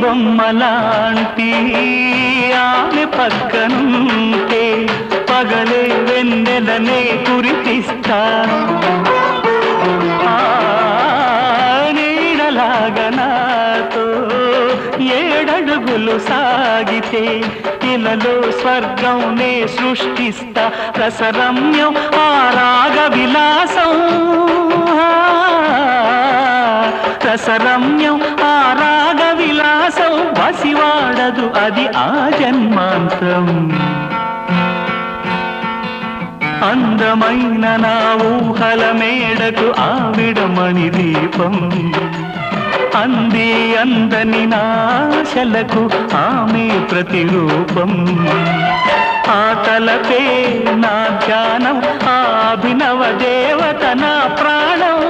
బొమ్మలాంటి ఆమె పక్కనుంటే పగలే వెన్నెలనే కురిపిస్తా నీడలాగా నాతో ఏడడుగులు సాగితే ఇలలో స్వర్గం నే సృష్టిస్తా రసరమ్యం ఆ రాగ విలాసం రసరమ్యం ఆ రాగ విలాసం వసివాడదు అది ఆ జన్మాంతం అందమైన నా ఊహల మేడకు ఆవిడమణి దీపం అంది అందని నాశలకు ఆమె ప్రతిరూపం ఆ తలపే నా ధ్యానం ఆ అభినవ దేవత నా ప్రాణం